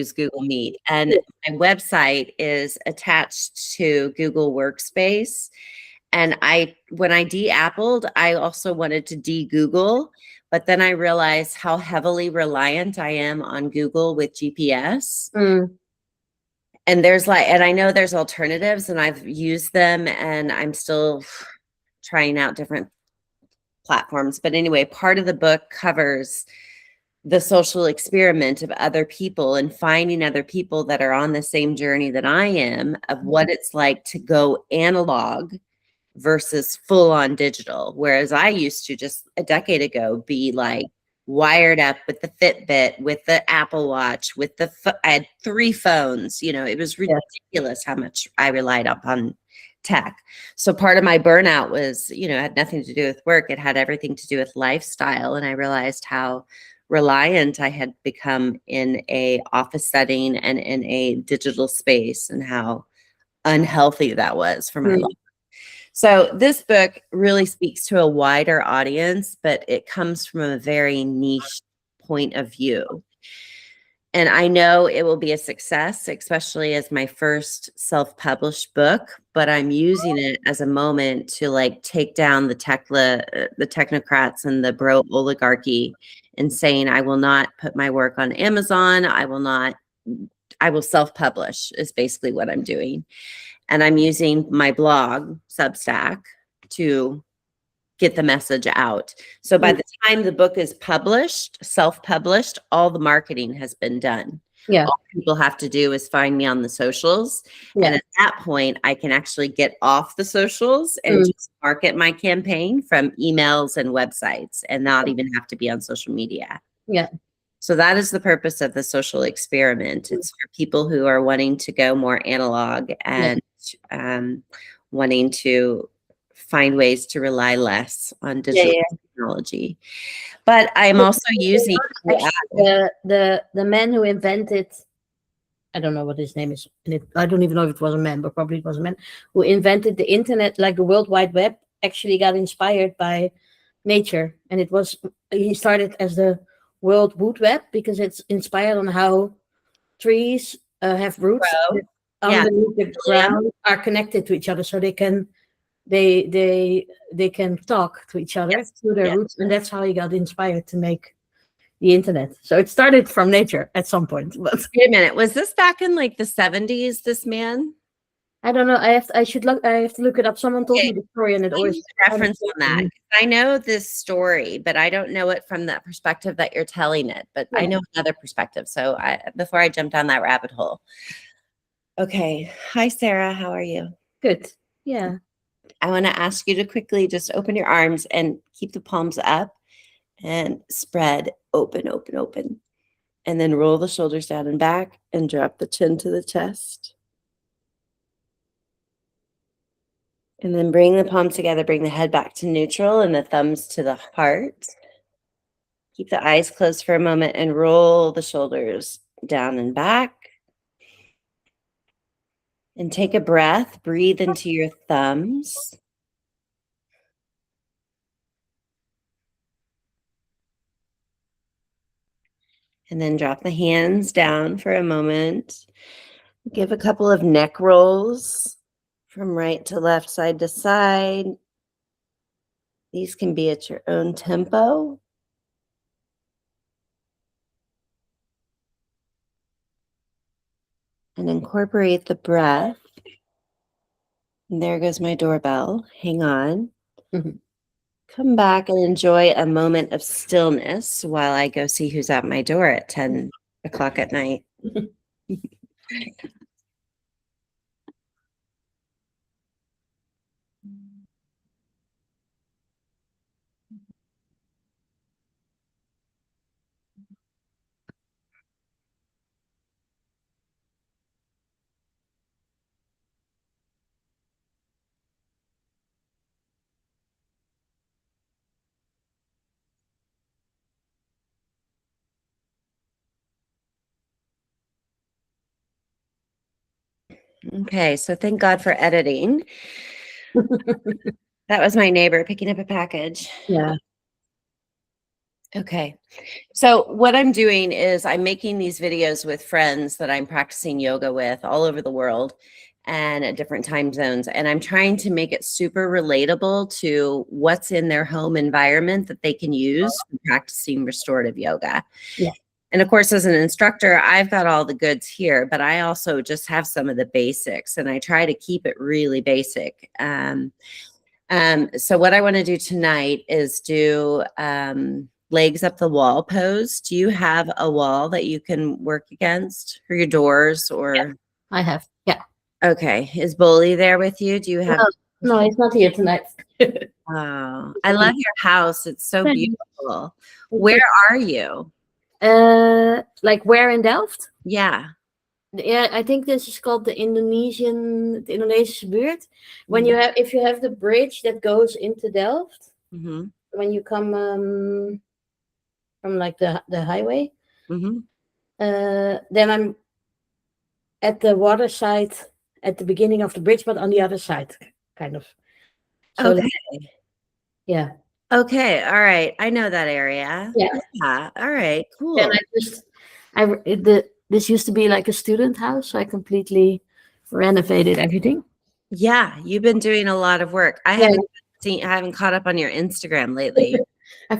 use Google Meet, and my website is attached to Google Workspace. And when I de-Appled, I also wanted to de-Google, but then I realized how heavily reliant I am on Google with GPS. And and I know there's alternatives, and I've used them, and I'm still trying out different platforms. But anyway, part of the book covers the social experiment of other people and finding other people that are on the same journey that I am, of what it's like to go analog versus full on digital. Whereas I used to, just a decade ago, be like wired up with the Fitbit, with the Apple Watch, with I had 3 phones. It was ridiculous how much I relied upon tech. So part of my burnout was, it had nothing to do with work. It had everything to do with lifestyle. And I realized how reliant I had become in a office setting and in a digital space, and how unhealthy that was for my life. So this book really speaks to a wider audience, but it comes from a very niche point of view. And I know it will be a success, especially as my first self-published book, but I'm using it as a moment to take down the technocrats and the bro oligarchy, and saying, I will not put my work on Amazon. I will self-publish is basically what I'm doing. And I'm using my blog, Substack, to get the message out. So by the time the book is published, self-published, all the marketing has been done. Yeah. All people have to do is find me on the socials. Yeah. And at that point, I can actually get off the socials and just market my campaign from emails and websites, and not even have to be on social media. Yeah. So that is the purpose of the social experiment. It's for people who are wanting to go more analog and wanting to find ways to rely less on digital technology. But I'm also using the man who invented, I don't know what his name is, I don't even know if it was a man, but probably it was a man, who invented the internet, like the World Wide Web, actually got inspired by nature. And he started as the World Wood Web because it's inspired on how trees have roots underneath the ground, are connected to each other, so they can talk to each other through their roots, and that's how he got inspired to make the internet. So it started from nature at some point. But wait a minute, was this back in the 70s? This man? I don't know. I have to look it up. Someone told me the story, and it always reference on that. I know this story, but I don't know it from that perspective that you're telling it. But I know another perspective. So before I jump down that rabbit hole. Okay. Hi, Sarah. How are you? Good. Yeah. I want to ask you to quickly just open your arms and keep the palms up and spread open, open, open. And then roll the shoulders down and back and drop the chin to the chest. And then bring the palms together, bring the head back to neutral and the thumbs to the heart. Keep the eyes closed for a moment and roll the shoulders down and back. And take a breath, breathe into your thumbs. And then drop the hands down for a moment. Give a couple of neck rolls from right to left, side to side. These can be at your own tempo. And incorporate the breath. And there goes my doorbell. Hang on. Come back and enjoy a moment of stillness while I go see who's at my door at 10 o'clock at night. Okay, so thank God for editing. That was my neighbor picking up a package. Yeah. Okay. So what I'm doing is I'm making these videos with friends that I'm practicing yoga with all over the world and at different time zones. And I'm trying to make it super relatable to what's in their home environment that they can use for practicing restorative yoga. Yeah. And of course, as an instructor, I've got all the goods here, but I also just have some of the basics and I try to keep it really basic. So what I want to do tonight is do legs up the wall pose. Do you have a wall that you can work against for your doors Yeah, or? I have. Yeah. Okay. Is Boley there with you? Do you have? No, it's not here tonight. Oh, I love your house. It's so beautiful. Where are you? Like where in Delft? Yeah. Yeah, I think this is called the Indonesische buurt. When you have, if you have the bridge that goes into Delft, Mm-hmm. when you come from like the highway, Mm-hmm. then I'm at the water side at the beginning of the bridge, but on the other side, kind of. So Okay. yeah. Okay. All right. I know that area. Yeah. Yeah. All right. Then Cool. this used to be like a student house, so I completely renovated everything. Yeah. You've been doing a lot of work. I Yeah. haven't caught up on your Instagram lately. I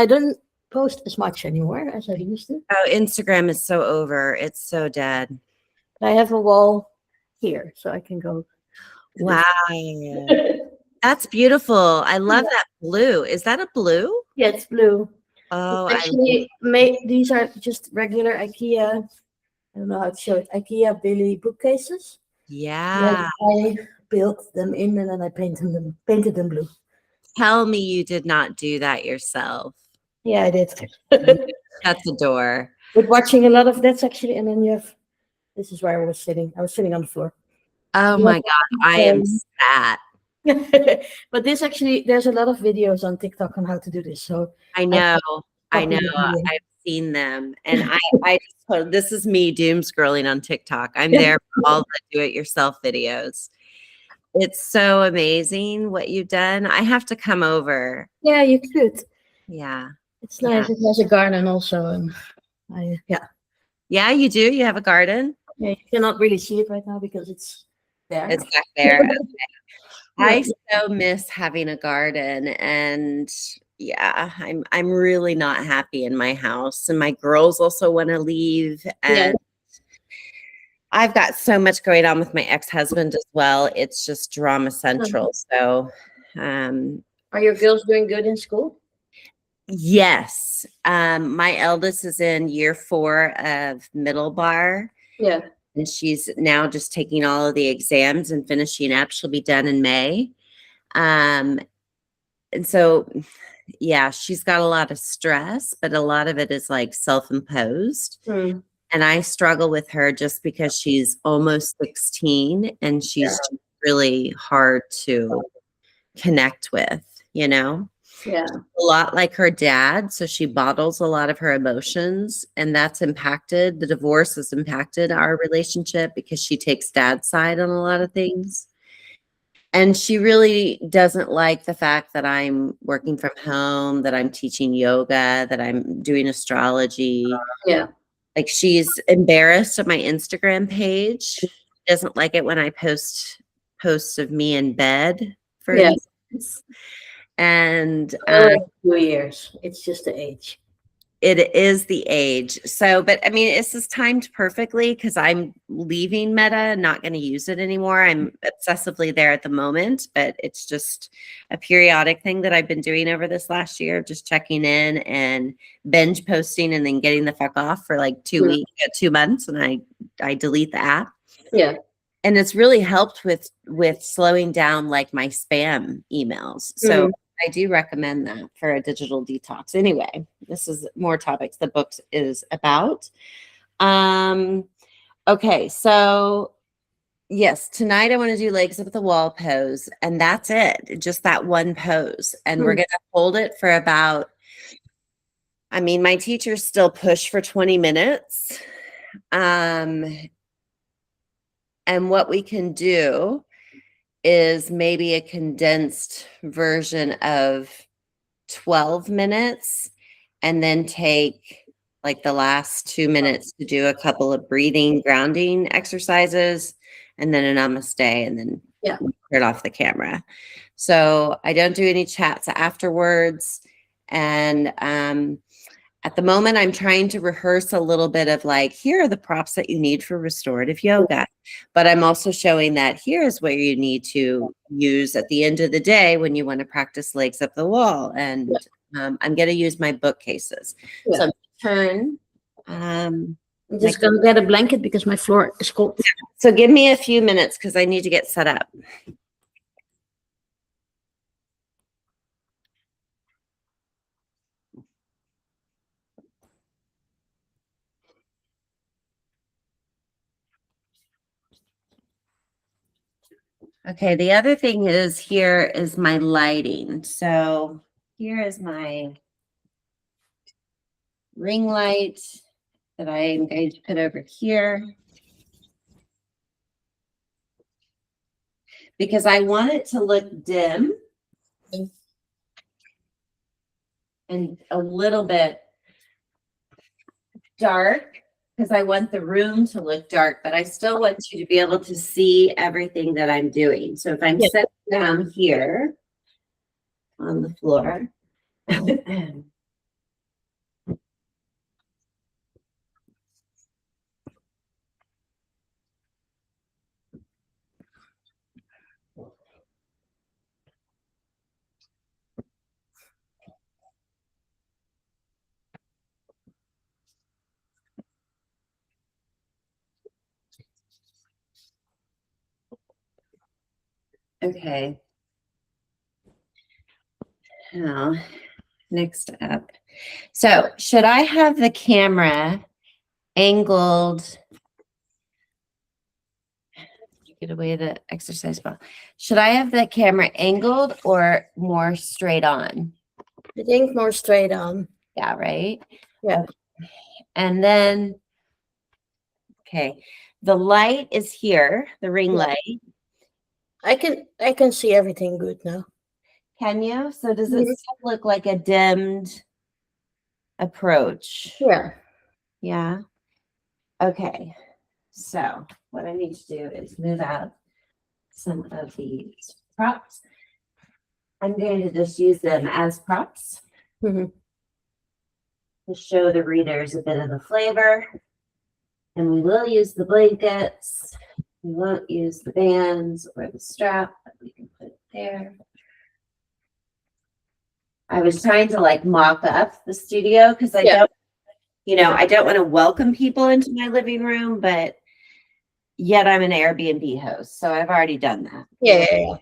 don't post as much anymore as I used to. Oh, Instagram is so over. It's so dead. I have a wall here, so I can go. Wow. That's beautiful. I love that blue. Is that a blue? Yeah, it's blue. Oh, It's actually made. These are just regular IKEA. I don't know how to show it. IKEA Billy bookcases. yeah. I built them in and then I painted them blue. Tell me you did not do that yourself. Yeah, I did. Shut the door. But watching a lot of that's actually, and then you have. This is where I was sitting. I was sitting on the floor. Oh my God. I am sad. But this actually, there's a lot of videos on TikTok on how to do this. So I know. I know. copy it. I've seen them. And I just, this is me doom scrolling on TikTok. I'm there for all the do-it-yourself videos. It's so amazing what you've done. I have to come over. Yeah, you could. Yeah. It's nice. It has a garden also, and yeah. Yeah, you do. You have a garden. Yeah, you cannot really see it right now because it's there. It's back there. Okay. I so miss having a garden, and yeah, I'm really not happy in my house, and my girls also want to leave, and I've got so much going on with my ex-husband as well. It's just drama central. So, are your girls doing good in school? yes. My eldest is in year 4 of middle bar. Yeah. And she's now just taking all of the exams and finishing up. She'll be done in May. And so, yeah, she's got a lot of stress, but a lot of it is like self-imposed. And I struggle with her just because she's almost 16 and she's really hard to connect with, you know? Yeah. A lot like her dad. So she bottles a lot of her emotions, and that's impacted. The divorce has impacted our relationship because she takes dad's side on a lot of things. And she really doesn't like the fact that I'm working from home, that I'm teaching yoga, that I'm doing astrology. Yeah. Like, she's embarrassed of my Instagram page. She doesn't like it when I post posts of me in bed, for instance. And 2 years. It's just the age. it is the age. So, but I mean, this is timed perfectly because I'm leaving Meta and not going to use it anymore. I'm obsessively there at the moment, but it's just a periodic thing that I've been doing over this last year, just checking in and binge posting and then getting the fuck off for like 2 weeks, 2 months, and I delete the app. Yeah. And it's really helped with slowing down like my spam emails. So I do recommend that for a digital detox. Anyway, this is more topics the book is about. Okay, so yes, tonight I want to do legs up the wall pose, and that's it. Just that one pose. And we're going to hold it for about, I mean, my teachers still push for 20 minutes. And what we can do is maybe a condensed version of 12 minutes. and then take like the last 2 minutes to do a couple of breathing, grounding exercises, and then a namaste, and then turn off the camera. So I don't do any chats afterwards. And at the moment, I'm trying to rehearse a little bit of like, here are the props that you need for restorative yoga. But I'm also showing that here's where you need to use at the end of the day when you want to practice legs up the wall. And I'm going to use my bookcases. So I'm turn. I'm just going to get a blanket because my floor is cold. So give me a few minutes because I need to get set up. Okay, the other thing is here is my lighting. So here is my ring light that I am going to put over here because I want it to look dim and a little bit dark because I want the room to look dark, but I still want you to be able to see everything that I'm doing. So if I'm sitting down here on the floor, okay. Now, next up. So, should I have the camera angled? Get away the exercise ball. Should I have the camera angled or more straight on? I think more straight on. Yeah, right? Yeah. And then, okay, the light is here, the ring light. I can see everything good now. Can you? So does it still look like a dimmed approach? Yeah. Yeah. Okay. So what I need to do is move out some of these props. I'm going to just use them as props to show the readers a bit of the flavor. And we will use the blankets. We won't use the bands or the strap, but we can put it there. I was trying to like mock up the studio because I don't, I don't want to welcome people into my living room, but yet I'm an Airbnb host. So I've already done that. Yeah.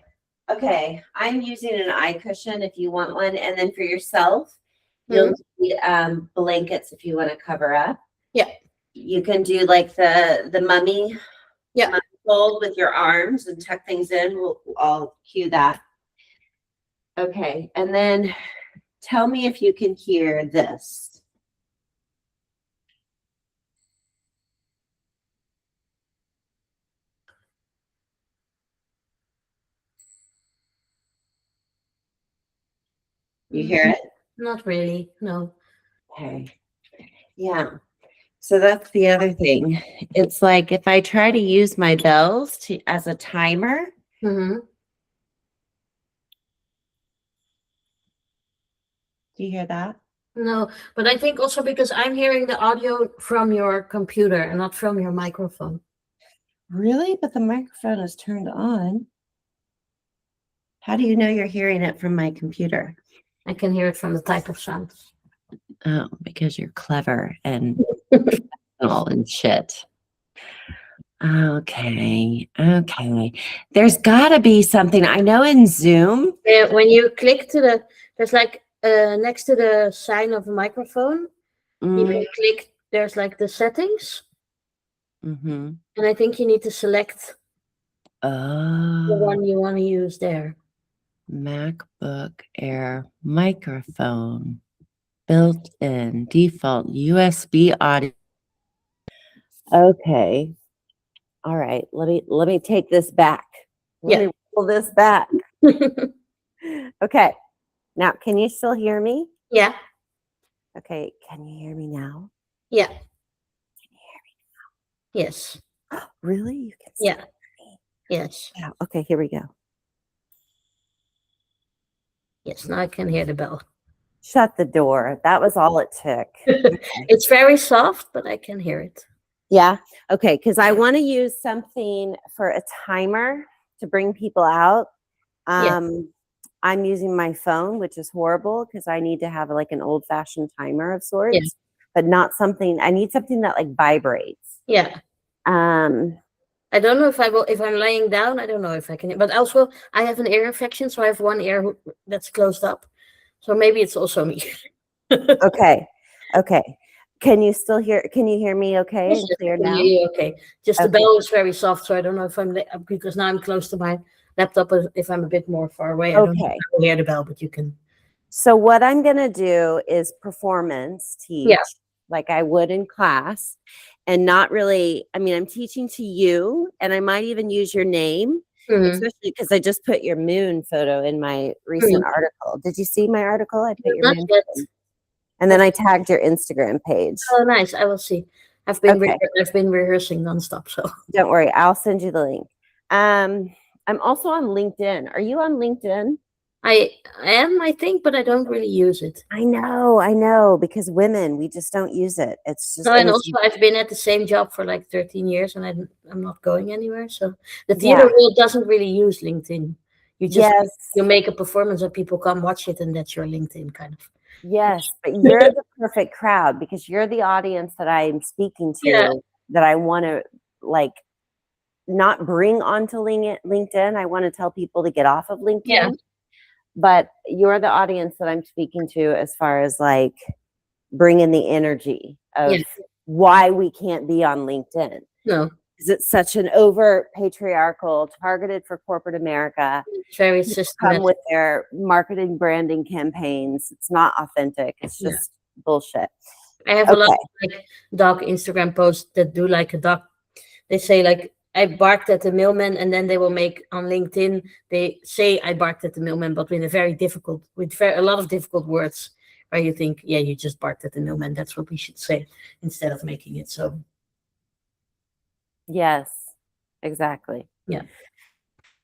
Okay. I'm using an eye cushion if you want one. And then for yourself, you'll need blankets if you want to cover up. Yeah. You can do like the mummy fold with your arms and tuck things in. I'll cue that. Okay. And then tell me if you can hear this. You hear it? Not really, no. Okay. Yeah. So that's the other thing. It's like if I try to use my bells as a timer. Do you hear that? No, but I think also because I'm hearing the audio from your computer and not from your microphone. Really? But the microphone is turned on. How do you know you're hearing it from my computer? I can hear it from the type of sound. Oh, because you're clever and all and shit. Okay. There's got to be something. I know in Zoom. When you click to there's like next to the sign of a microphone, you can click, there's like the settings. And I think you need to select the one you want to use there. MacBook Air microphone, built-in default USB audio. Okay. All right. Let me take this back. Let me pull this back. Okay. Now, can you still hear me? Yeah. Okay, can you hear me now? Yeah. Can you hear Yes. me? Really? You can still Yeah. hear me? Yes. Wow. Okay, here we go. Yes. Now I can hear the bell. Shut the door. That was all it took. Okay. It's very soft, but I can hear it. Yeah. Okay, because I want to use something for a timer to bring people out. Yeah. I'm using my phone, which is horrible because I need to have like an old-fashioned timer of Yeah. sorts, but not something. I need something that like vibrates. Yeah. Um, I don't know if I will. If I'm laying down, I don't know if I can. But also, I have an ear infection, so I have one ear that's closed up. So maybe it's also me. okay. Okay. Can you still hear? Can you hear me okay Yes, and yes, I clear can hear now? you. Okay. Just the Okay. bell is very soft, so I don't know if because now I'm close to my laptop. If I'm a bit more far away, I don't know if Okay. I will hear the bell, but you can. So what I'm going to do is performance Yeah. teach like I would in class and not really, I mean, I'm teaching to you and I might even use your name, Mhm. especially because I just put your moon photo in my recent article. Did you see my article? I put your Not moon yet. photo. And then I tagged your Instagram page. Oh, nice. I will see. Okay. I've been rehearsing nonstop. So Don't worry. I'll send you the link. I'm also on LinkedIn. Are you on LinkedIn? I am, I think, but I don't really use it. I know, because women, we just don't use it. It's just, No, and and it's, also I've been at the same job for like 13 years, and I'm not going anywhere. So the theater yeah, world doesn't really use LinkedIn. You just yes, you make a performance and people come watch it, and that's your LinkedIn kind of. yes. But you're the perfect crowd because you're the audience that I'm speaking Yeah, to that I want to like not bring onto LinkedIn. I want to tell people to get off of yeah, LinkedIn, but you're the audience that I'm speaking to as far as like bring in the energy yeah. of why we can't be on LinkedIn. No, Because it's such an over patriarchal, targeted for corporate America. it's very People come systematic. with their marketing branding campaigns. It's not authentic. It's Yeah, just bullshit. I have a lot Okay. of like dog Instagram posts that do like a dog. They say like I barked at the mailman, and then they will make on LinkedIn. They say I barked at the mailman, but with a lot of difficult words, where you think, yeah, you just barked at the mailman. That's what we should say instead of making it so. Yes, exactly. Yeah.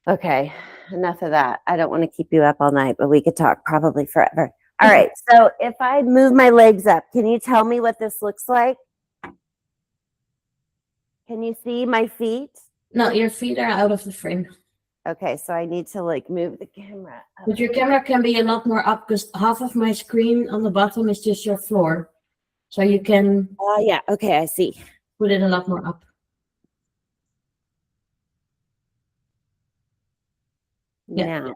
Okay. Enough of that. I don't want to keep you up all night, but we could talk probably forever. All right. So if I move my legs up, can you tell me what this looks like? Can you see my feet? No, your feet are out of the frame. Okay, so I need to like move the camera up. But your camera can be a lot more up because half of my screen on the bottom is just your floor. So you can Oh, yeah. Okay, I see. put it a lot more up. Yeah. Now,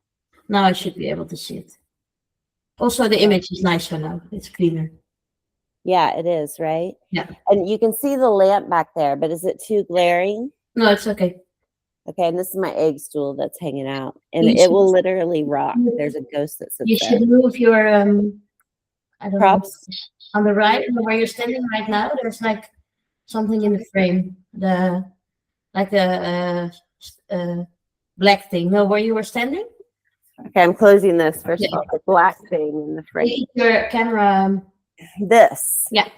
Now I should be able to see it. Also, the image is nicer now. It's cleaner. yeah, it is, right? Yeah. And you can see the lamp back there, but is it too glaring? No, it's okay. Okay, and this is my egg stool that's hanging out, and You it should, will literally rock. There's a ghost that you sits there. should move your I don't know, Props? on the right where you're standing right now. There's like something in the frame. The like a black thing. No, where you were standing? Okay, I'm closing this. First Yeah. of all, the black thing in the frame. Keep your camera. This. Yeah.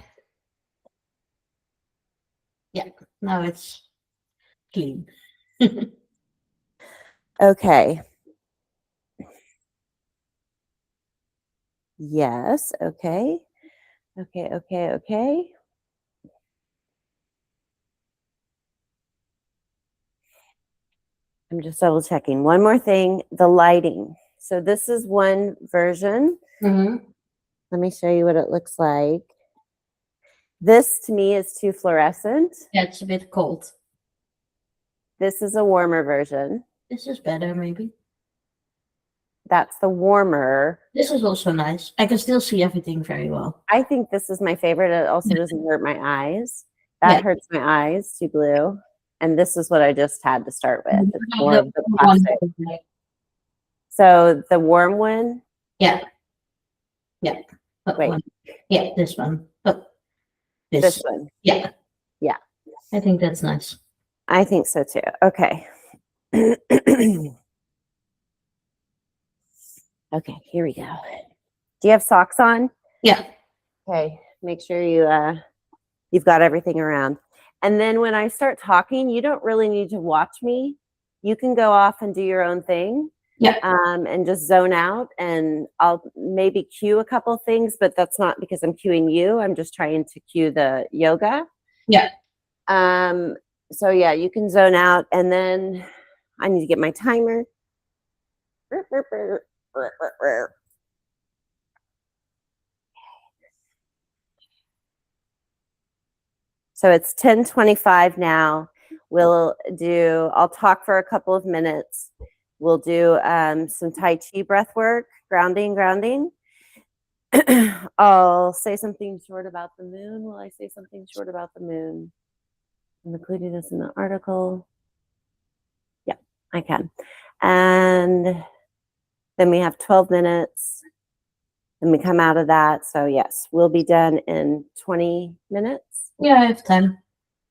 Yeah. Now it's clean. Okay. Yes. Okay. Okay. Okay. Okay. I'm just double checking. One more thing, the lighting. So this is one version. Mm-hmm. Let me show you what it looks like. This to me is too fluorescent. Yeah, it's a bit cold. This is a warmer version. This is better, maybe. That's the warmer. This is also nice. I can still see everything very well. I think this is my favorite. It also doesn't hurt my eyes. Yeah. That hurts my eyes, too blue. And this is what I just had to start with. It's more of the One. classic. So the warm one. Yeah. Yeah. Wait. One. Yeah, this one. Oh, This one. Yeah. Yeah. I think that's nice. I think so too. Okay. Okay, here we go. Do you have socks on? Yeah. Okay, make sure you've got everything around. And then when I start talking, you don't really need to watch me. You can go off and do your own thing. Yeah. And just zone out, and I'll maybe cue a couple things, but that's not because I'm cueing you. I'm just trying to cue the yoga. Yeah. So yeah, you can zone out, and then I need to get my timer. So it's 10:25 now. I'll talk for a couple of minutes. We'll do some Tai Chi breath work, grounding. I'll say something short about the moon. Will I say something short about the moon? I'm including this in the article. Yeah, I can. And then we have 12 minutes. Then we come out of that. So yes, we'll be done in 20 minutes. Yeah, I have time.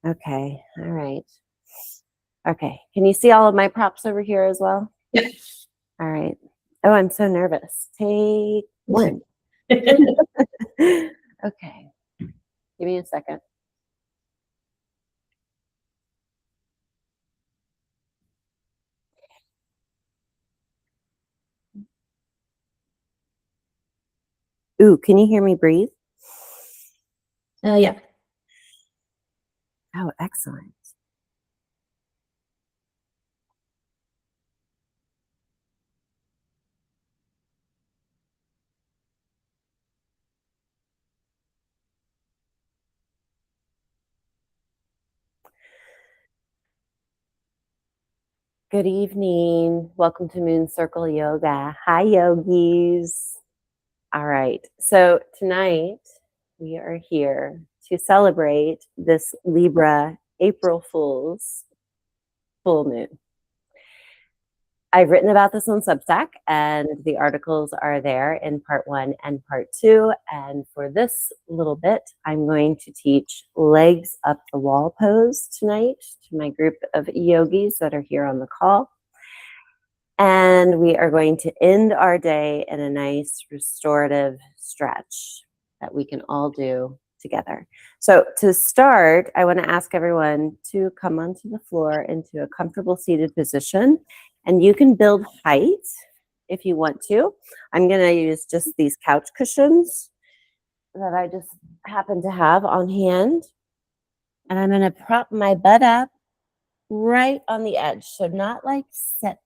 Okay. All right. Okay. Can you see all of my props over here as well? Yeah. All right. Oh, I'm so nervous. Take one. Okay. Give me a second. Ooh, can you hear me breathe? Yeah. Oh, excellent. Good evening. Welcome to Moon Circle Yoga. Hi, yogis. All right. So tonight we are here to celebrate this Libra April Fool's full moon. I've written about this on Substack, and the articles are there in part 1 and part 2. And for this little bit, I'm going to teach legs up the wall pose tonight to my group of yogis that are here on the call. And we are going to end our day in a nice restorative stretch that we can all do together. So to start, I want to ask everyone to come onto the floor into a comfortable seated position. And you can build height if you want to. I'm going to use just these couch cushions that I just happen to have on hand. And I'm going to prop my butt up right on the edge. So not like set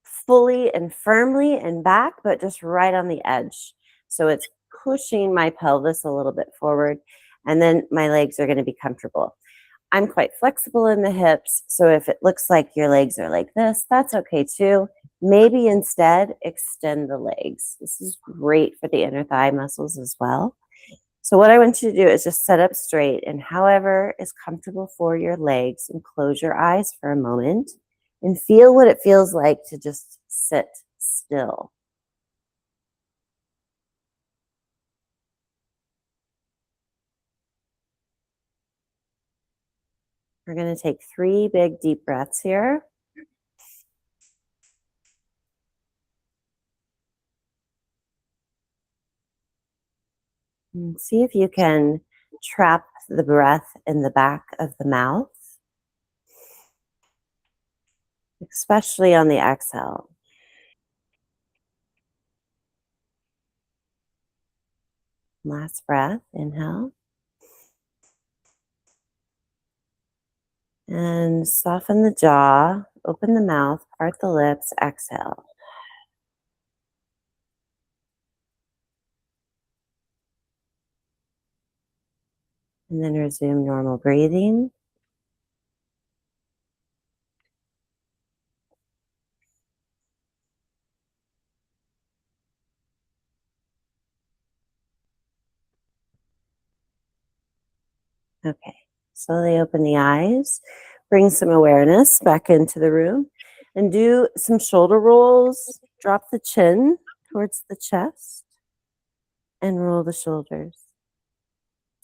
fully and firmly and back, but just right on the edge. So it's pushing my pelvis a little bit forward, and then my legs are going to be comfortable. I'm quite flexible in the hips, so if it looks like your legs are like this, that's okay too. Maybe instead extend the legs. This is great for the inner thigh muscles as well. So what I want you to do is just sit up straight, and however is comfortable for your legs, and close your eyes for a moment and feel what it feels like to just sit still. We're going to take 3 big deep breaths here. And see if you can trap the breath in the back of the mouth, especially on the exhale. Last breath, inhale. And soften the jaw, open the mouth, part the lips, exhale. And then resume normal breathing. Okay, slowly open the eyes, bring some awareness back into the room, and do some shoulder rolls. Drop the chin towards the chest and roll the shoulders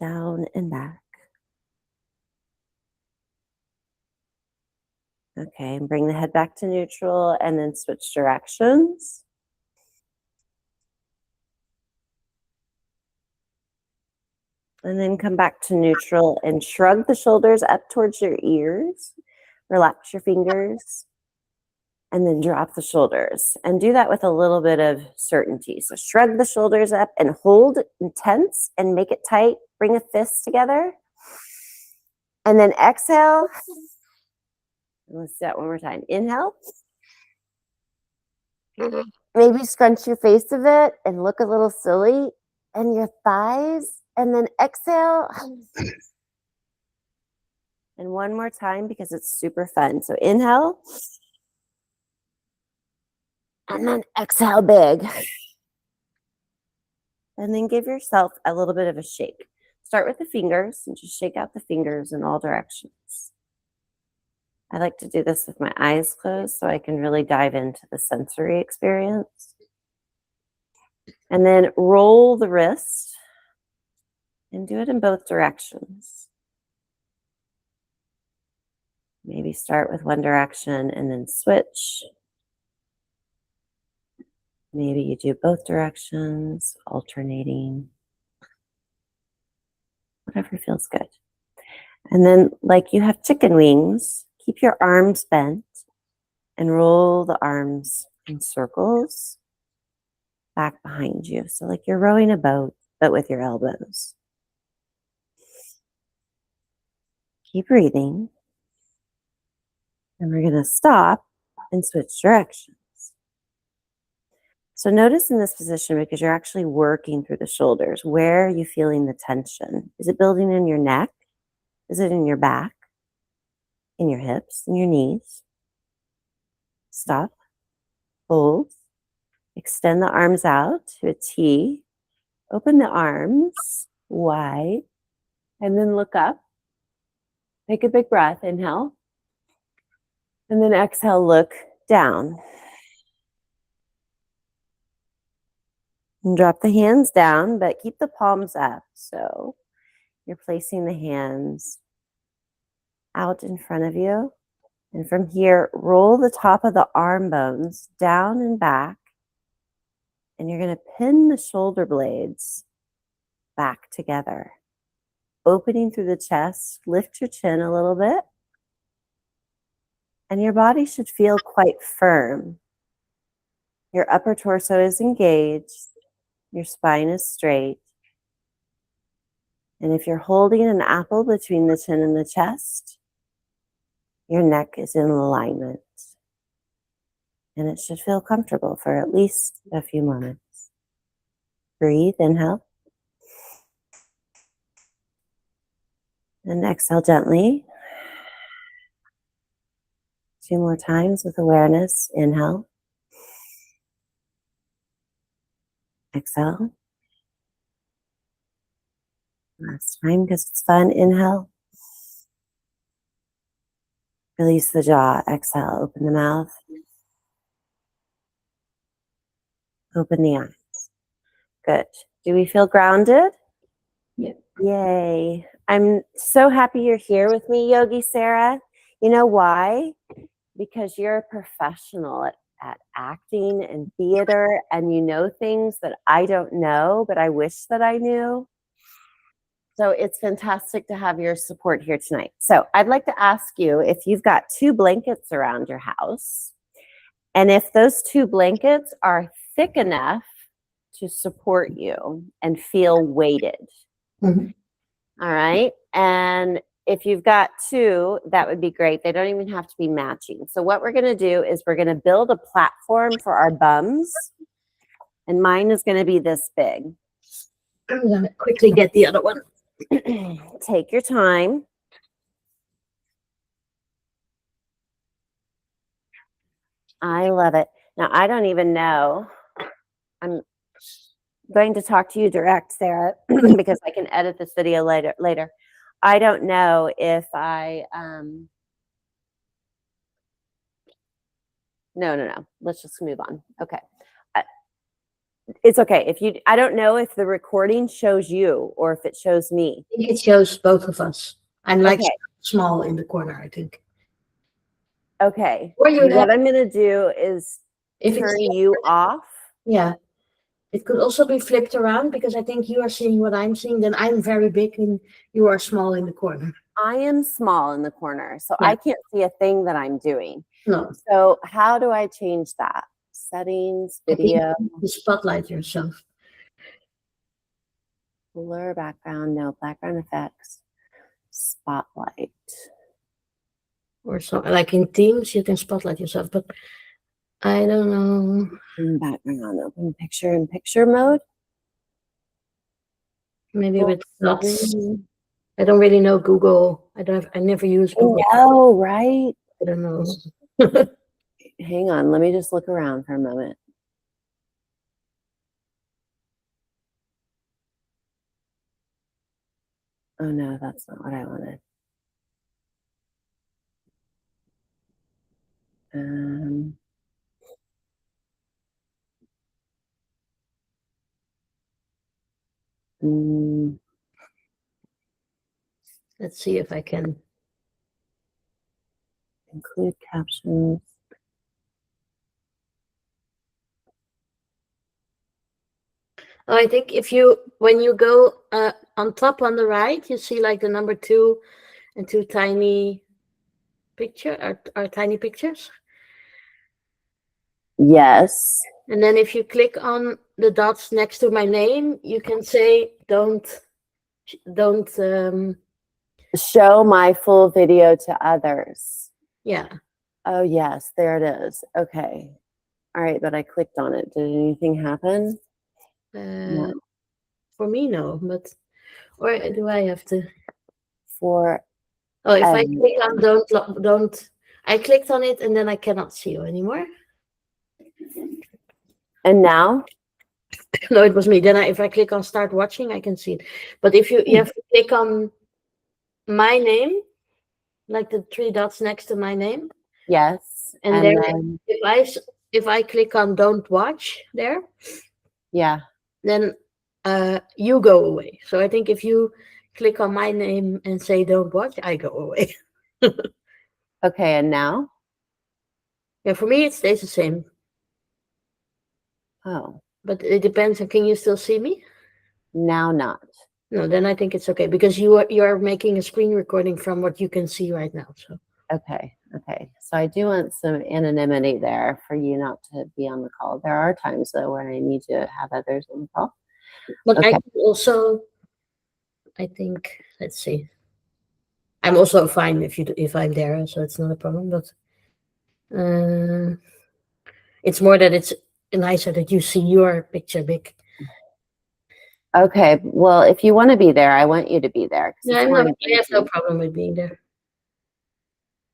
down and back. Okay, and bring the head back to neutral and then switch directions. And then come back to neutral and shrug the shoulders up towards your ears. Relax your fingers. And then drop the shoulders. And do that with a little bit of certainty. So shrug the shoulders up and hold intense and make it tight. Bring a fist together. And then exhale. Let's do that one more time. Inhale. Maybe scrunch your face a bit and look a little silly. And your thighs. And then exhale. And one more time because it's super fun. So inhale. And then exhale big. And then give yourself a little bit of a shake. Start with the fingers and just shake out the fingers in all directions. I like to do this with my eyes closed so I can really dive into the sensory experience. And then roll the wrist and do it in both directions. Maybe start with one direction and then switch. Maybe you do both directions, alternating. Whatever feels good. And then, like you have chicken wings, keep your arms bent and roll the arms in circles back behind you. So like you're rowing a boat, but with your elbows. Keep breathing. And we're going to stop and switch directions. So notice in this position, because you're actually working through the shoulders, where are you feeling the tension? Is it building in your neck? Is it in your back? In your hips? In your knees? Stop. Hold. Extend the arms out to a T. Open the arms wide. And then look up. Take a big breath. Inhale. And then exhale, look down. And drop the hands down, but keep the palms up. So you're placing the hands out in front of you. And from here, roll the top of the arm bones down and back. And you're going to pin the shoulder blades back together. Opening through the chest, lift your chin a little bit. And your body should feel quite firm. Your upper torso is engaged. Your spine is straight. And if you're holding an apple between the chin and the chest, your neck is in alignment. And it should feel comfortable for at least a few moments. Breathe, inhale. And exhale gently. 2 more times with awareness. Inhale. Exhale. Last time because it's fun. Inhale. Release the jaw. Exhale. Open the mouth. Open the eyes. Good. Do we feel grounded? Yeah. Yay. I'm so happy you're here with me, Yogi Sarah. You know why? Because you're a professional at acting and theater, and you know things that I don't know, but I wish that I knew. So it's fantastic to have your support here tonight. So I'd like to ask you if you've got 2 blankets around your house, and if those 2 blankets are thick enough to support you and feel weighted. Mm-hmm. All right. And if you've got 2, that would be great. They don't even have to be matching. So what we're going to do is we're going to build a platform for our bums. And mine is going to be this big. I'm going to quickly get the other one. Take your time. I love it. Now, I don't even know. I'm going to talk to you direct, Sarah, because I can edit this video later. I don't know if I, no. Let's just move on. Okay. It's okay. I don't know if the recording shows you or if it shows me. I think it shows both of us. I'm like Okay. small in the corner, I think. Okay. Or you what I'm going to do is if turn you off. Yeah. It could also be flipped around because I think you are seeing what I'm seeing. Then I'm very big and you are small in the corner. I am small in the corner, so Yeah. I can't see a thing that I'm doing. No. So how do I change that? Settings, video, You spotlight yourself. blur background, no background effects, spotlight. Or so, like in Teams, you can spotlight yourself, but I don't know. Background, open picture in picture mode. Maybe with dots. Screen. I don't really know Google. I never use Google. Oh, right. I don't know. Hang on, let me just look around for a moment. Oh no, that's not what I wanted. Let's see if I can. Include captions. Oh, I think when you go on top on the right, you see like the number 2 and 2 tiny are tiny pictures. Yes. And then if you click on the dots next to my name, you can say don't Show my full video to others. yeah. Oh yes, there it is. Okay. All right, but I clicked on it. Did anything happen? No. For me, no, but or do I have to? For if I click on don't, I clicked on it and then I cannot see you anymore. And now? No, it was me. Then if I click on start watching, I can see it. But if you have to click on my name, like the 3 dots next to my name. Yes. And then if I click on don't watch there. Yeah. Then you go away. So I think if you click on my name and say don't watch, I go away. Okay, and now? Yeah, for me it stays the same. Oh. But it depends. Can you still see me? Now not. No, then I think it's okay because you are making a screen recording from what you can see right now. So okay. So I do want some anonymity there for you not to be on the call. There are times though when I need to have others on the call. But okay. I can also, I think, let's see. I'm also fine if I'm there, so it's not a problem. But it's more that it's nicer that you see your picture big. Okay, well, if you want to be there, I want you to be there. Yeah, I have no problem with being there.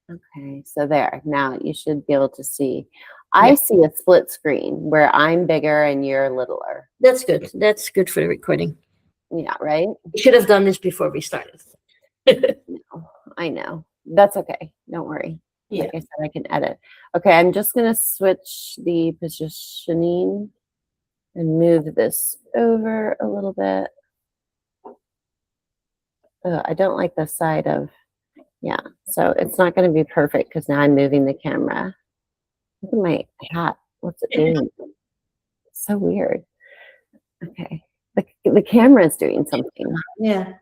Okay, so there. Now you should be able to see. I see a split screen where I'm bigger and you're littler. That's good. That's good for the recording. Yeah, right? We should have done this before we started. No, I know. That's okay. Don't worry. Yeah. Like I said, I can edit. Okay, I'm just going to switch the positioning and move this over a little bit. I don't like the side of, yeah. So it's not going to be perfect because now I'm moving the camera. Look at my hat. What's it doing? It's so weird. Okay. The camera is doing something. Yeah.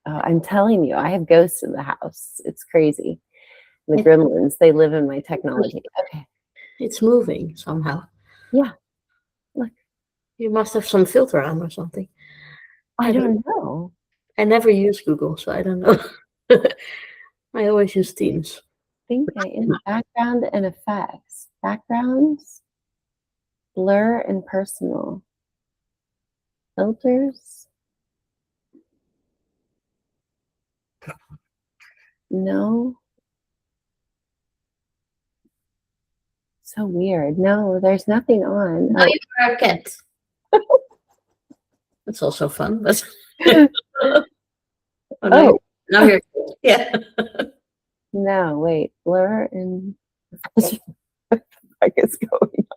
I'm telling you, I have ghosts in the house. It's crazy. The gremlins, they live in my technology. Okay. It's moving somehow. Yeah. Look. You must have some filter on or something. I don't know. I never use Google, so I don't know. I always use Teams. I think in background and effects. Backgrounds, blur and personal. Filters. No. So weird. No, there's nothing on. Oh, you are a cat. That's also fun. But oh, now you're yeah. No, wait. Blur and what is going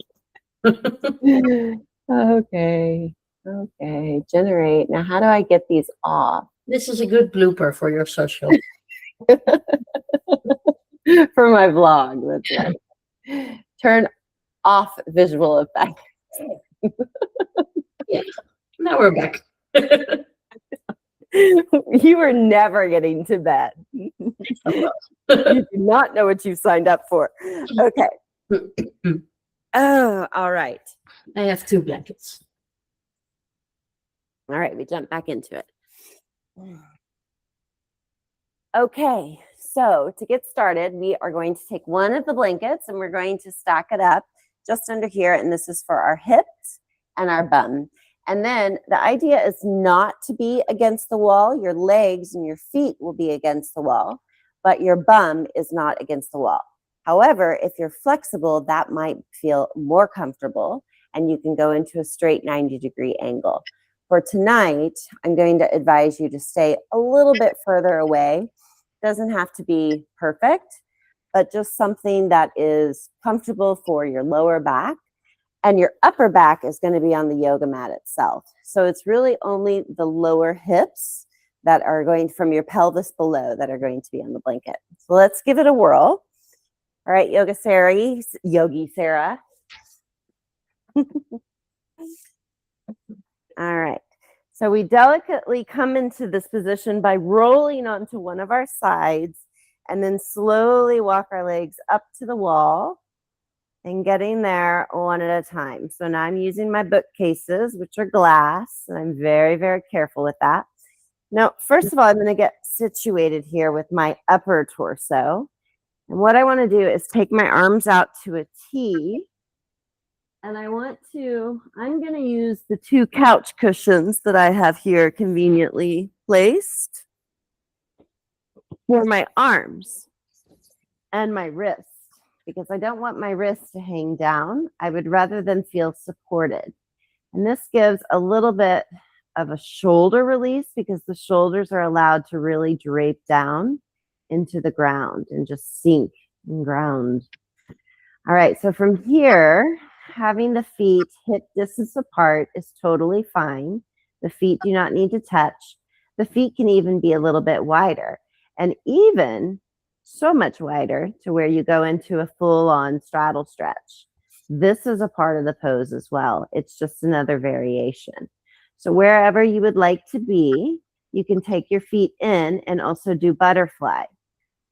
on? Okay. Generate. Now, how do I get these off? This is a good blooper for your social. For my vlog. That's right. Turn off visual effects. Yeah. Now we're back. You were never getting to bed. You do not know what you signed up for. Okay. Oh, all right. I have 2 blankets. All right, we jump back into it. Okay, so to get started, we are going to take one of the blankets and we're going to stack it up just under here. And this is for our hips and our bum. And then the idea is not to be against the wall. Your legs and your feet will be against the wall, but your bum is not against the wall. However, if you're flexible, that might feel more comfortable and you can go into a straight 90-degree angle. For tonight, I'm going to advise you to stay a little bit further away. Doesn't have to be perfect, but just something that is comfortable for your lower back. And your upper back is going to be on the yoga mat itself. So it's really only the lower hips that are going from your pelvis below that are going to be on the blanket. So let's give it a whirl. All right, Yogi Sarah. All right. So we delicately come into this position by rolling onto one of our sides and then slowly walk our legs up to the wall and getting there one at a time. So now I'm using my bookcases, which are glass, and I'm very, very careful with that. Now, first of all, I'm going to get situated here with my upper torso. And what I want to do is take my arms out to a T. And I'm going to use the 2 couch cushions that I have here conveniently placed for my arms and my wrists, because I don't want my wrists to hang down. I would rather them feel supported. And this gives a little bit of a shoulder release because the shoulders are allowed to really drape down into the ground and just sink and ground. All right, so from here, having the feet hip distance apart is totally fine. The feet do not need to touch. The feet can even be a little bit wider, and even so much wider to where you go into a full-on straddle stretch. This is a part of the pose as well. It's just another variation. So wherever you would like to be, you can take your feet in and also do butterfly,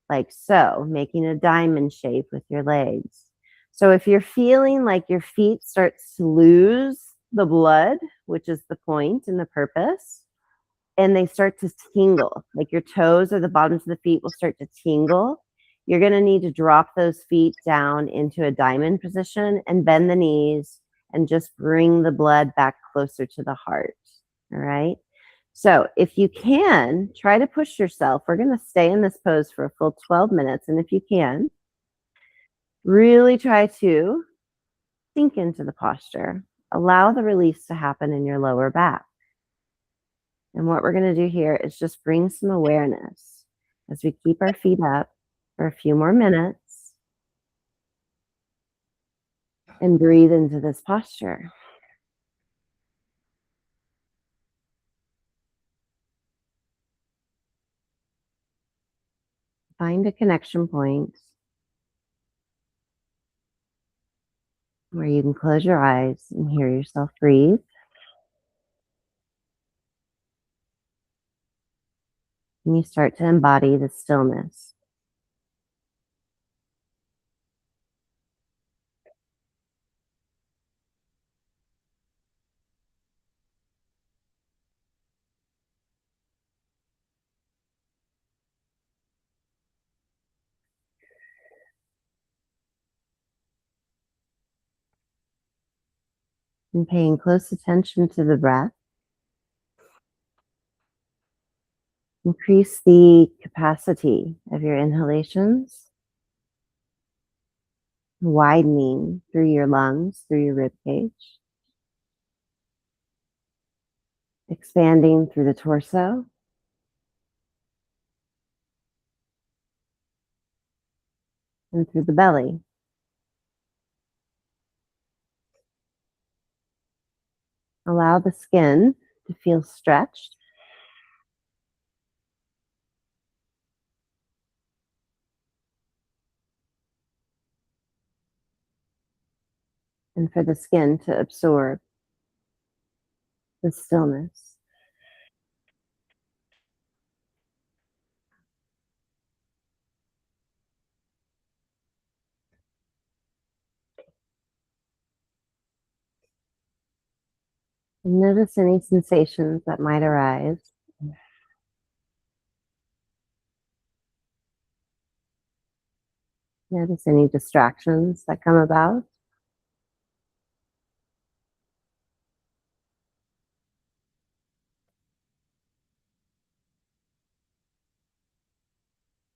like so, making a diamond shape with your legs. So if you're feeling like your feet starts to lose the blood, which is the point and the purpose, and they start to tingle, like your toes or the bottoms of the feet will start to tingle, you're going to need to drop those feet down into a diamond position and bend the knees and just bring the blood back closer to the heart. All right. So if you can, try to push yourself. We're going to stay in this pose for a full 12 minutes. And if you can, really try to sink into the posture. Allow the release to happen in your lower back. And what we're going to do here is just bring some awareness as we keep our feet up for a few more minutes and breathe into this posture. Find a connection point where you can close your eyes and hear yourself breathe. And you start to embody the stillness. And paying close attention to the breath. Increase the capacity of your inhalations, widening through your lungs, through your rib cage, expanding through the torso, and through the belly. Allow the skin to feel stretched. And for the skin to absorb. the stillness. And notice any sensations that might arise. Notice any distractions that come about.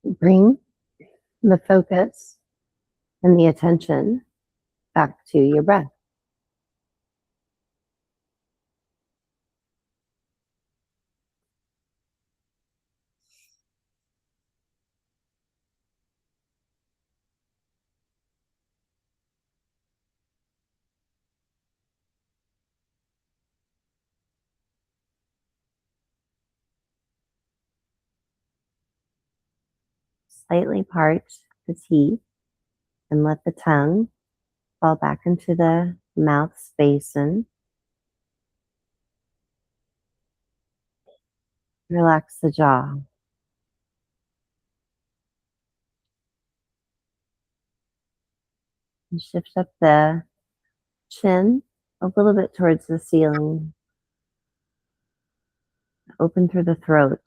Bring the focus and the attention back to your breath. Slightly part the teeth and let the tongue fall back into the mouth basin. Relax the jaw. And shift up the chin a little bit towards the ceiling. Open through the throat.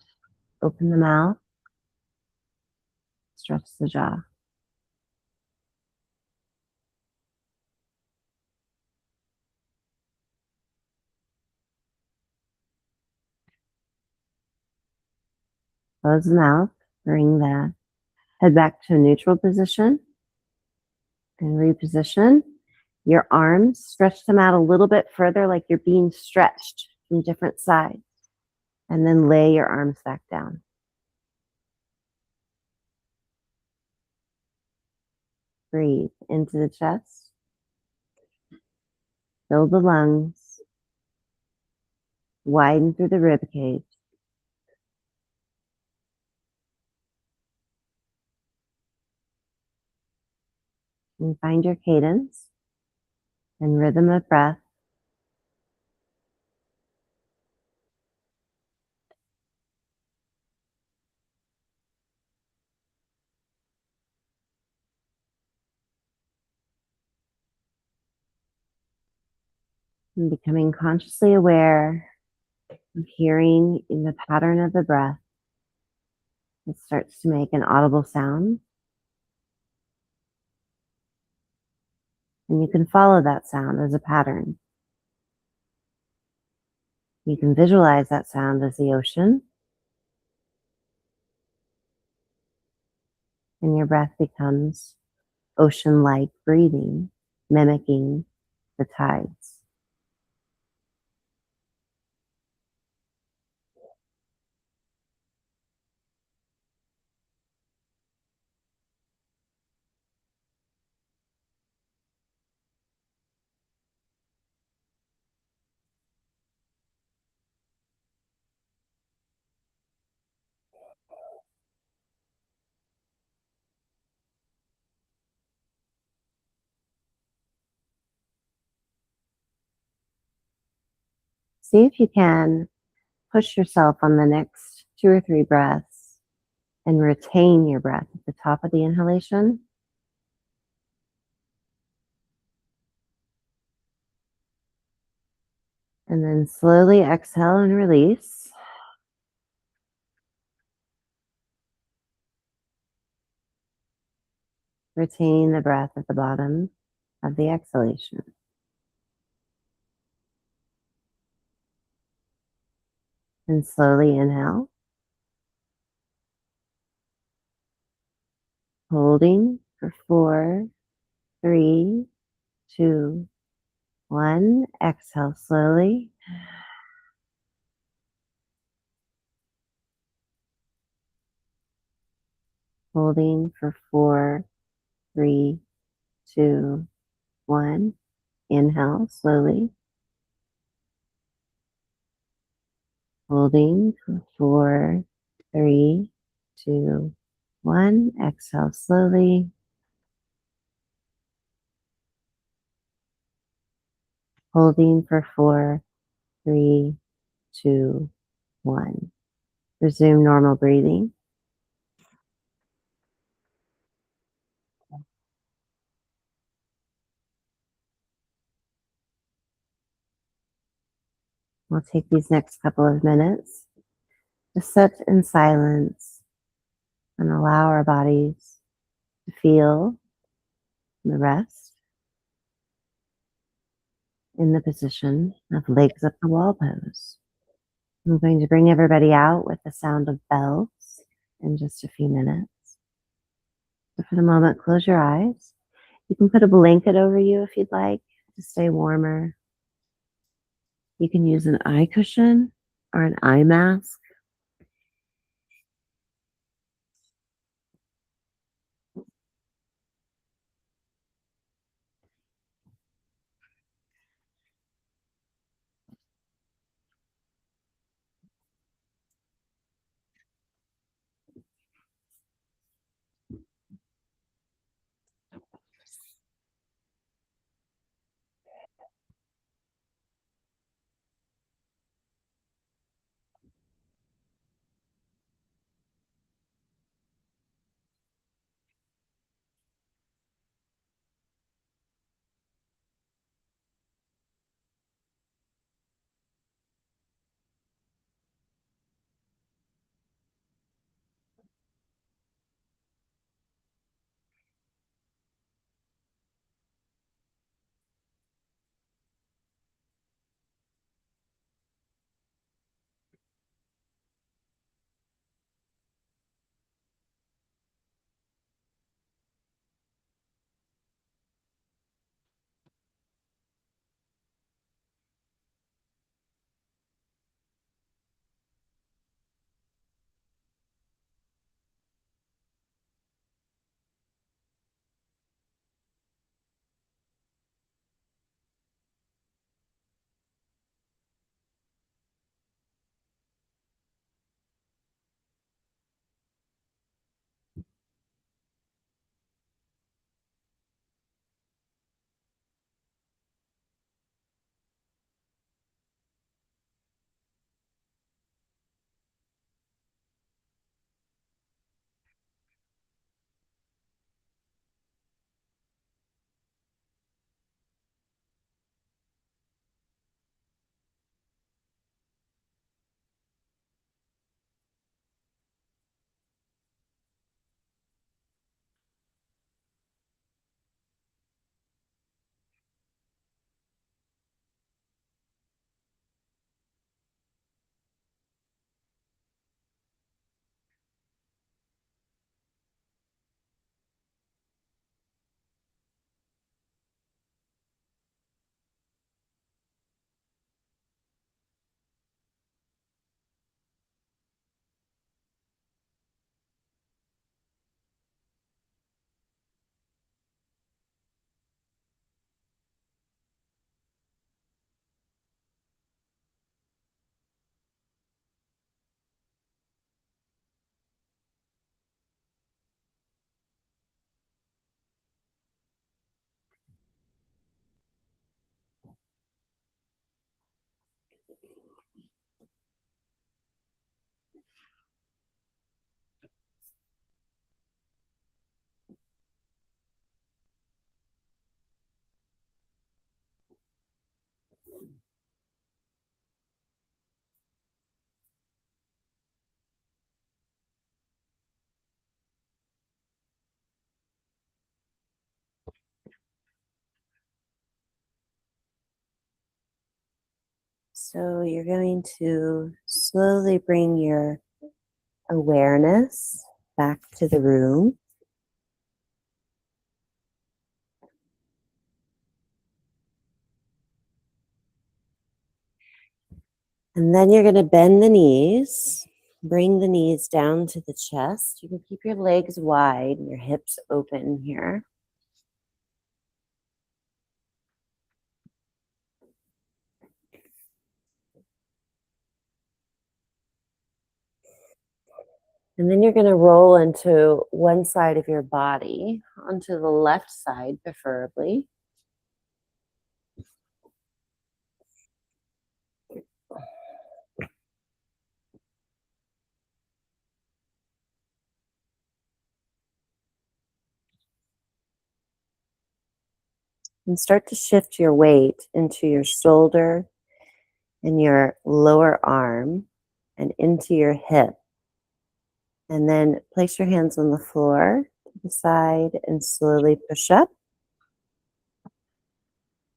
Open the mouth. Stretch the jaw. Close the mouth. Bring the head back to a neutral position. And reposition your arms. Stretch them out a little bit further like you're being stretched from different sides. And then lay your arms back down. Breathe into the chest. Fill the lungs. Widen through the rib cage. And find your cadence and rhythm of breath. And becoming consciously aware of hearing in the pattern of the breath. It starts to make an audible sound. And you can follow that sound as a pattern. You can visualize that sound as the ocean. And your breath becomes ocean-like breathing, mimicking the tides. See if you can push yourself on the next 2 or 3 breaths and retain your breath at the top of the inhalation. And then slowly exhale and release. Retaining the breath at the bottom of the exhalation. And slowly inhale. Holding for 4, 3, 2, 1. Exhale slowly. Holding for 4, 3, 2, 1. Inhale slowly. Holding for 4, 3, 2, 1. Exhale slowly. Holding for 4, 3, 2, 1. Resume normal breathing. We'll take these next couple of minutes to sit in silence and allow our bodies to feel the rest in the position of legs up the wall pose. I'm going to bring everybody out with the sound of bells in just a few minutes. So for the moment, close your eyes. You can put a blanket over you if you'd like to stay warmer. You can use an eye cushion or an eye mask. So you're going to slowly bring your awareness back to the room. And then you're going to bend the knees, bring the knees down to the chest. You can keep your legs wide and your hips open here. And then you're going to roll into one side of your body, onto the left side preferably. And start to shift your weight into your shoulder and your lower arm and into your hip. And then place your hands on the floor to the side and slowly push up.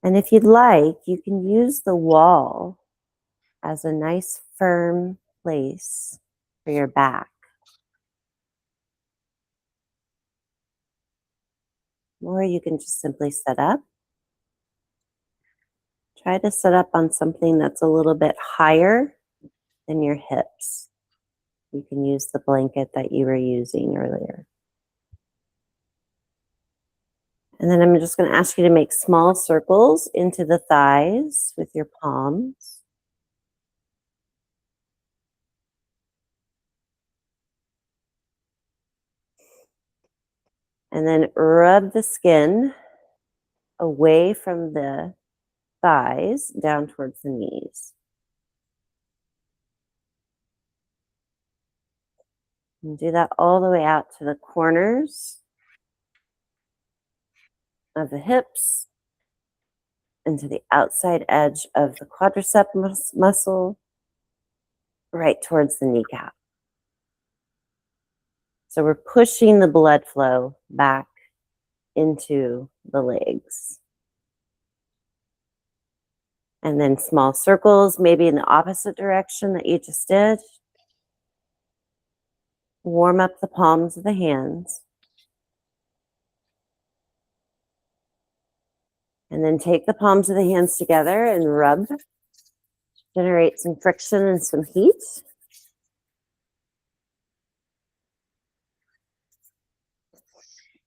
And if you'd like, you can use the wall as a nice firm place for your back. Or you can just simply sit up. Try to sit up on something that's a little bit higher than your hips. You can use the blanket that you were using earlier. And then I'm just going to ask you to make small circles into the thighs with your palms. And then rub the skin away from the thighs down towards the knees. And do that all the way out to the corners of the hips and to the outside edge of the quadriceps muscle, right towards the kneecap. So we're pushing the blood flow back into the legs. And then small circles, maybe in the opposite direction that you just did. Warm up the palms of the hands. And then take the palms of the hands together and rub. Generate some friction and some heat.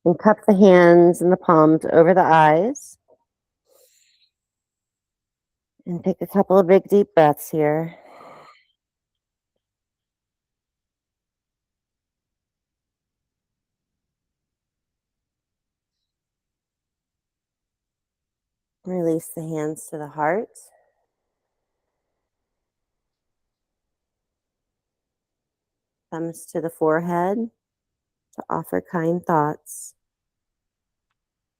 And cup the hands and the palms over the eyes. And take a couple of big deep breaths here. Release the hands to the heart. Thumbs to the forehead to offer kind thoughts.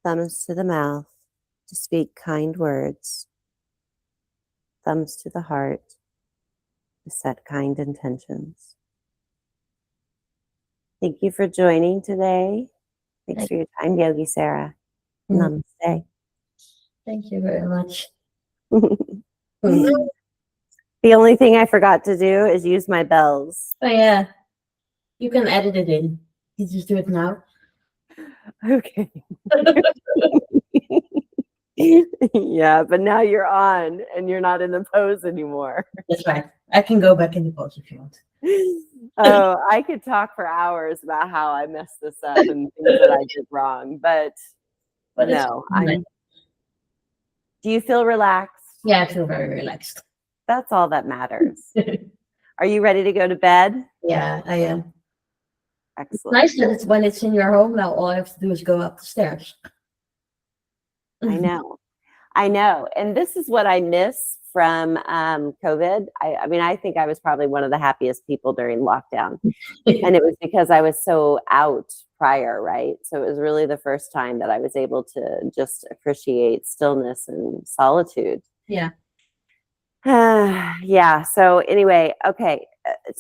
Thumbs to the mouth to speak kind words. Thumbs to the heart to set kind intentions. Thank you for joining today. Thanks for your time, Yogi Sarah. Namaste. Thank you very much. The only thing I forgot to do is use my bells. Oh yeah, you can edit it in. You just do it now. Okay. Yeah, but now you're on and you're not in the pose anymore. That's right. I can go back in the pose if you want. Oh, I could talk for hours about how I messed this up and things that I did wrong, but no. Do you feel relaxed? Yeah, I feel very relaxed. That's all that matters. Are you ready to go to bed? Yeah, I am. Excellent. Nice that it's when it's in your home now. All I have to do is go up the stairs. I know. And this is what I miss from COVID. I mean, I think I was probably one of the happiest people during lockdown. And it was because I was so out prior, right? So it was really the first time that I was able to just appreciate stillness and solitude. Yeah. Yeah. So anyway, okay.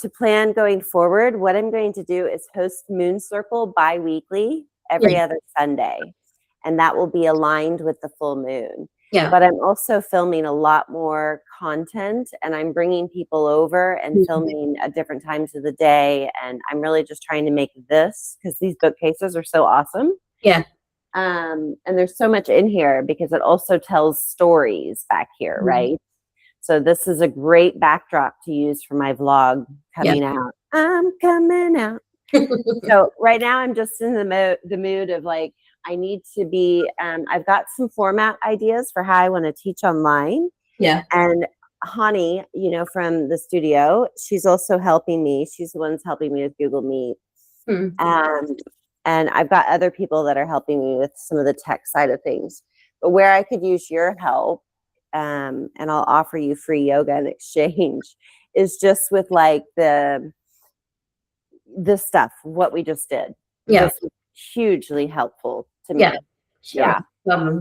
To plan going forward, what I'm going to do is host Moon Circle bi-weekly every other Sunday. And that will be aligned with the full moon. Yeah. But I'm also filming a lot more content, and I'm bringing people over and filming at different times of the day. And I'm really just trying to make this, because these bookcases are so awesome. Yeah. And there's so much in here because it also tells stories back here, right? So this is a great backdrop to use for my vlog coming out. I'm coming out. So right now I'm just in the mood of like, I need to be, I've got some format ideas for how I want to teach online. Yeah. And Hani, from the studio, she's also helping me. She's the one that's helping me with Google Meet. And I've got other people that are helping me with some of the tech side of things. But where I could use your help, and I'll offer you free yoga in exchange, is just with like this stuff, what we just did. Yeah. This was hugely helpful to me. Yeah. Sure. Yeah.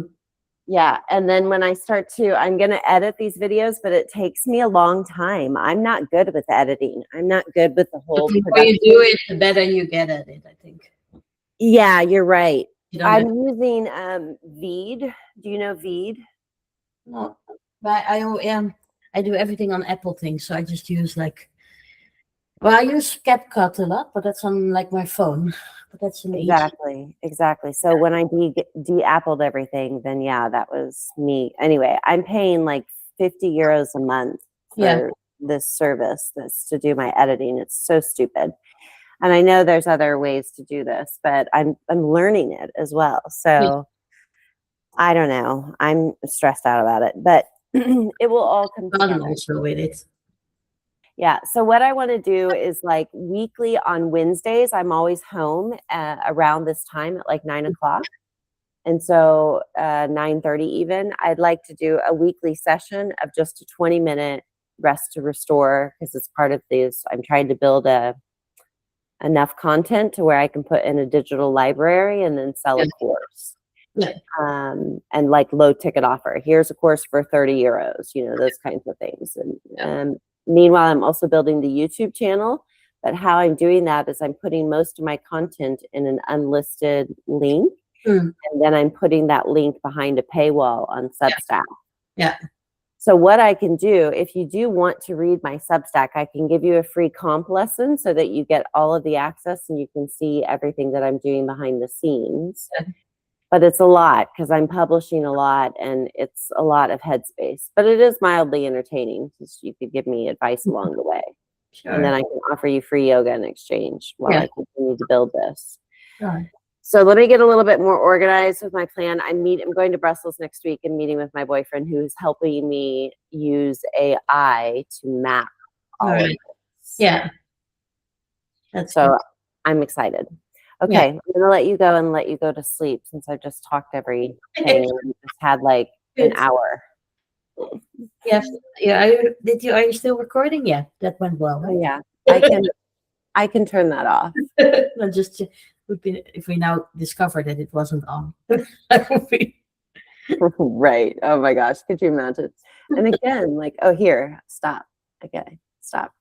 Yeah. And then when I start I'm going to edit these videos, but it takes me a long time. I'm not good with editing. I'm not good with the whole The more production. you do it, the better you get at it, I think. Yeah, you're right. You don't I'm have- using Veed. Do you know Veed? No, but I do everything on Apple things, so I just use like. Well, I use CapCut a lot, but that's on like my phone. But that's an easy. Exactly. So when I de-appled everything, then yeah, that was me. Anyway, I'm paying like 50 euros a month for this service that's to do my editing. It's so stupid. And I know there's other ways to do this, but I'm learning it as well. So I don't know. I'm stressed out about it, but it will all come together. Also with it. Yeah. So what I want to do is like weekly on Wednesdays, I'm always home around this time at like 9 o'clock. And so 9:30 even, I'd like to do a weekly session of just a 20-minute rest to restore, because it's part of these. I'm trying to build enough content to where I can put in a digital library and then sell a course. Yeah. And like low ticket offer. Here's a course for 30 euros, those kinds of things. And meanwhile, I'm also building the YouTube channel. But how I'm doing that is I'm putting most of my content in an unlisted link. And then I'm putting that link behind a paywall on Substack. Yeah. So what I can do, if you do want to read my Substack, I can give you a free comp lesson so that you get all of the access and you can see everything that I'm doing behind the scenes. Yeah. But it's a lot because I'm publishing a lot and it's a lot of headspace. But it is mildly entertaining because you could give me advice along the way. Sure. And then I can offer you free yoga in exchange while I continue to build this. Sure. So let me get a little bit more organized with my plan. I'm going to Brussels next week and meeting with my boyfriend, who is helping me use AI to map all of this. Yeah. That's so good. I'm excited. Okay, I'm gonna let you go and let you go to sleep since I've just talked everything and just had like an hour. Yes. Yeah. Are you still recording? Yeah, that went well. Oh yeah, I can turn that off. No, just would be if we now discover that it wasn't on. That would be Right. Oh my gosh, could you imagine? And again, like, oh, here, stop. Okay, stop.